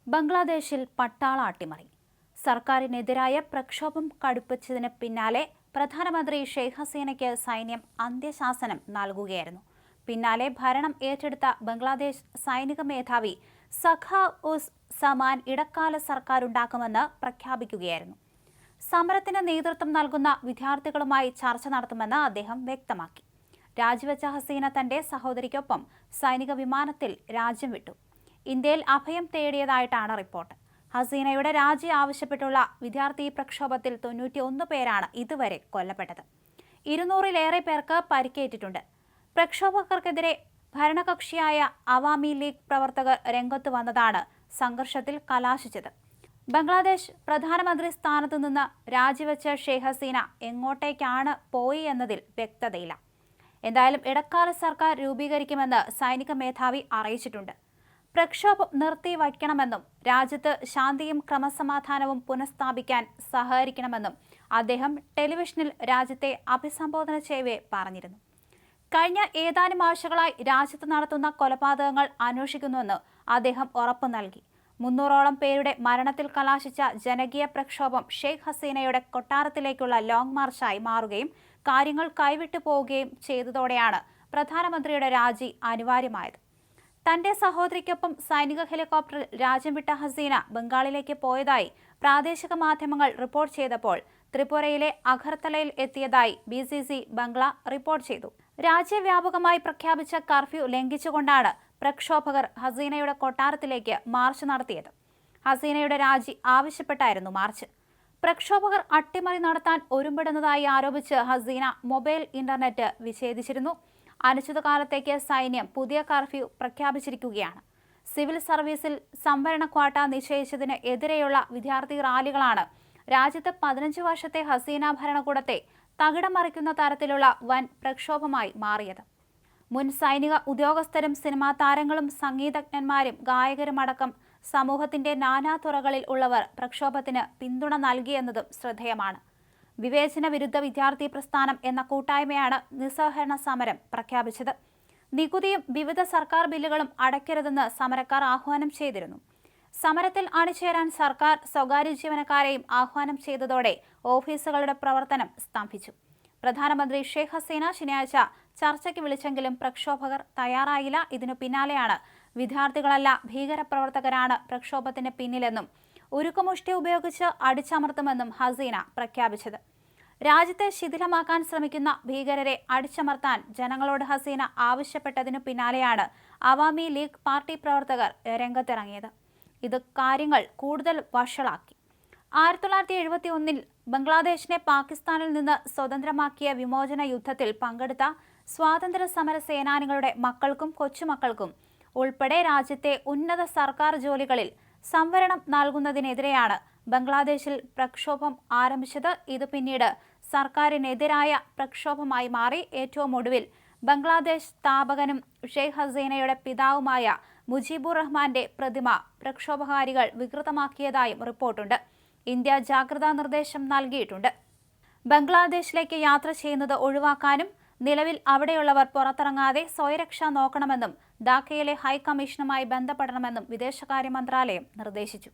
ബംഗ്ലാദേശിൽ പട്ടാള അട്ടിമറി. സർക്കാരിനെതിരായ പ്രക്ഷോഭം കടുപ്പിച്ചതിന് പിന്നാലെ പ്രധാനമന്ത്രി ഷെയ്ഖ് ഹസീനയ്ക്ക് സൈന്യം അന്ത്യശാസനം നൽകുകയായിരുന്നു. പിന്നാലെ ഭരണം ഏറ്റെടുത്ത ബംഗ്ലാദേശ് സൈനിക മേധാവി സഖാ ഉസ് സമാൻ ഇടക്കാല സർക്കാരുണ്ടാക്കുമെന്ന് പ്രഖ്യാപിക്കുകയായിരുന്നു. സമരത്തിന് നേതൃത്വം നൽകുന്ന വിദ്യാർത്ഥികളുമായി ചർച്ച നടത്തുമെന്ന് അദ്ദേഹം വ്യക്തമാക്കി. രാജിവെച്ച ഹസീന തന്റെ സഹോദരിക്കൊപ്പം സൈനിക വിമാനത്തിൽ രാജ്യം വിട്ടു. ഇന്ത്യയിൽ അഭയം തേടിയതായിട്ടാണ് റിപ്പോർട്ട്. ഹസീനയുടെ രാജി ആവശ്യപ്പെട്ടുള്ള വിദ്യാർത്ഥി പ്രക്ഷോഭത്തിൽ 91 പേരാണ് ഇതുവരെ കൊല്ലപ്പെട്ടത്. 200-ലേറെ പേർക്ക് പരിക്കേറ്റിട്ടുണ്ട്. പ്രക്ഷോഭകർക്കെതിരെ ഭരണകക്ഷിയായ അവാമി ലീഗ് പ്രവർത്തകർ രംഗത്ത് വന്നതാണ് സംഘർഷത്തിൽ കലാശിച്ചത്. ബംഗ്ലാദേശ് പ്രധാനമന്ത്രി സ്ഥാനത്തു നിന്ന് രാജിവെച്ച ഷെയ്ഖ് ഹസീന എങ്ങോട്ടേക്കാണ് പോയി എന്നതിൽ വ്യക്തതയില്ല. എന്തായാലും ഇടക്കാല സർക്കാർ രൂപീകരിക്കുമെന്ന് സൈനിക മേധാവി അറിയിച്ചിട്ടുണ്ട്. പ്രക്ഷോഭം നിർത്തിവയ്ക്കണമെന്നും രാജ്യത്ത് ശാന്തിയും ക്രമസമാധാനവും പുനഃസ്ഥാപിക്കാൻ സഹകരിക്കണമെന്നും അദ്ദേഹം ടെലിവിഷനിൽ രാജ്യത്തെ അഭിസംബോധന ചെയ്യവേ പറഞ്ഞിരുന്നു. കഴിഞ്ഞ ഏതാനും ആഴ്ചകളായി രാജ്യത്ത് നടത്തുന്ന കൊലപാതകങ്ങൾ അന്വേഷിക്കുന്നുവെന്ന് അദ്ദേഹം ഉറപ്പു നൽകി. 300ഓളം പേരുടെ മരണത്തിൽ കലാശിച്ച ജനകീയ പ്രക്ഷോഭം ഷെയ്ഖ് ഹസീനയുടെ കൊട്ടാരത്തിലേക്കുള്ള ലോങ് മാർച്ചായി മാറുകയും കാര്യങ്ങൾ കൈവിട്ടു പോവുകയും ചെയ്തതോടെയാണ് പ്രധാനമന്ത്രിയുടെ രാജി അനിവാര്യമായത്. തന്റെ സഹോദരിക്കൊപ്പം സൈനിക ഹെലികോപ്റ്ററിൽ രാജ്യം വിട്ട ഹസീന ബംഗാളിലേക്ക് പോയതായി പ്രാദേശിക മാധ്യമങ്ങൾ റിപ്പോർട്ട് ചെയ്തപ്പോൾ ത്രിപുരയിലെ അഗർത്തലയിൽ എത്തിയതായി BCC ബംഗ്ല റിപ്പോർട്ട് ചെയ്തു. രാജ്യവ്യാപകമായി പ്രഖ്യാപിച്ച കർഫ്യൂ ലംഘിച്ചുകൊണ്ടാണ് പ്രക്ഷോഭകർ ഹസീനയുടെ കൊട്ടാരത്തിലേക്ക് മാർച്ച് നടത്തിയത്. ഹസീനയുടെ രാജി ആവശ്യപ്പെട്ടായിരുന്നു മാർച്ച്. പ്രക്ഷോഭകർ അട്ടിമറി നടത്താൻ ഒരുമ്പെടുന്നതായി ആരോപിച്ച് ഹസീന മൊബൈൽ ഇന്റർനെറ്റ് വിച്ഛേദിച്ചിരുന്നു. അനിശ്ചിതകാലത്തേക്ക് സൈന്യം പുതിയ കർഫ്യൂ പ്രഖ്യാപിച്ചിരിക്കുകയാണ്. സിവിൽ സർവീസിൽ സംവരണ ക്വാട്ട നിശ്ചയിച്ചതിന് എതിരെയുള്ള വിദ്യാർത്ഥി റാലികളാണ് രാജ്യത്ത് 15 വർഷത്തെ ഹസീന ഭരണകൂടത്തെ തകിടം മറിക്കുന്ന തരത്തിലുള്ള വൻ പ്രക്ഷോഭമായി മാറിയത്. മുൻ സൈനിക ഉദ്യോഗസ്ഥരും സിനിമാ താരങ്ങളും സംഗീതജ്ഞന്മാരും ഗായകരുമടക്കം സമൂഹത്തിന്റെ നാനാ തുറകളിൽ ഉള്ളവർ പ്രക്ഷോഭത്തിന് പിന്തുണ നൽകിയെന്നതും ശ്രദ്ധേയമാണ്. വിവേചന വിരുദ്ധ വിദ്യാർത്ഥി പ്രസ്ഥാനം എന്ന കൂട്ടായ്മയാണ് നിസ്സഹകരണ സമരം പ്രഖ്യാപിച്ചത്. നികുതിയും വിവിധ സർക്കാർ ബില്ലുകളും അടയ്ക്കരുതെന്ന് സമരക്കാർ ആഹ്വാനം ചെയ്തിരുന്നു. സമരത്തിൽ അണിചേരാൻ സർക്കാർ സ്വകാര്യ ജീവനക്കാരെയും ആഹ്വാനം ചെയ്തതോടെ ഓഫീസുകളുടെ പ്രവർത്തനം സ്തംഭിച്ചു. പ്രധാനമന്ത്രി ഷെയ്ഖ് ഹസീന ശനിയാഴ്ച ചർച്ചയ്ക്ക് വിളിച്ചെങ്കിലും പ്രക്ഷോഭകർ തയ്യാറായില്ല. ഇതിനു പിന്നാലെയാണ് വിദ്യാർത്ഥികളല്ല ഭീകരപ്രവർത്തകരാണ് പ്രക്ഷോഭത്തിന് പിന്നിലെന്നും ഉരുക്കുമുഷ്ടി ഉപയോഗിച്ച് അടിച്ചമർത്തുമെന്നും ഹസീന പ്രഖ്യാപിച്ചത്. രാജ്യത്തെ ശിഥിലമാക്കാൻ ശ്രമിക്കുന്ന ഭീകരരെ അടിച്ചമർത്താൻ ജനങ്ങളോട് ഹസീന ആവശ്യപ്പെട്ടതിനു പിന്നാലെയാണ് അവാമി ലീഗ് പാർട്ടി പ്രവർത്തകർ രംഗത്തിറങ്ങിയത്. ഇത് കാര്യങ്ങൾ കൂടുതൽ വഷളാക്കി. 1971-ൽ ബംഗ്ലാദേശിനെ പാകിസ്ഥാനിൽ നിന്ന് സ്വതന്ത്രമാക്കിയ വിമോചന യുദ്ധത്തിൽ പങ്കെടുത്ത സ്വാതന്ത്ര്യ സമര സേനാനികളുടെ മക്കൾക്കും കൊച്ചുമക്കൾക്കും ഉൾപ്പെടെ രാജ്യത്തെ ഉന്നത സർക്കാർ ജോലികളിൽ സംവരണം നൽകുന്നതിനെതിരെയാണ് ബംഗ്ലാദേശിൽ പ്രക്ഷോഭം ആരംഭിച്ചത്. ഇത് പിന്നീട് സർക്കാരിനെതിരായ പ്രക്ഷോഭമായി മാറി. ഏറ്റവും ഒടുവിൽ ബംഗ്ലാദേശ് സ്ഥാപകനും ഷെയ്ഖ് ഹസീനയുടെ പിതാവുമായ മുജീബുർ റഹ്മാന്റെ പ്രതിമ പ്രക്ഷോഭകാരികൾ വികൃതമാക്കിയതായും റിപ്പോർട്ടുണ്ട്. ഇന്ത്യ ജാഗ്രതാ നിർദ്ദേശം നൽകിയിട്ടുണ്ട്. ബംഗ്ലാദേശിലേക്ക് യാത്ര ചെയ്യുന്നത് ഒഴിവാക്കാനും നിലവിൽ അവിടെയുള്ളവർ പുറത്തിറങ്ങാതെ സ്വയരക്ഷ നോക്കണമെന്നും ധാക്കയിലെ ഹൈക്കമ്മീഷനുമായി ബന്ധപ്പെടണമെന്നും വിദേശകാര്യ മന്ത്രാലയം നിർദ്ദേശിച്ചു.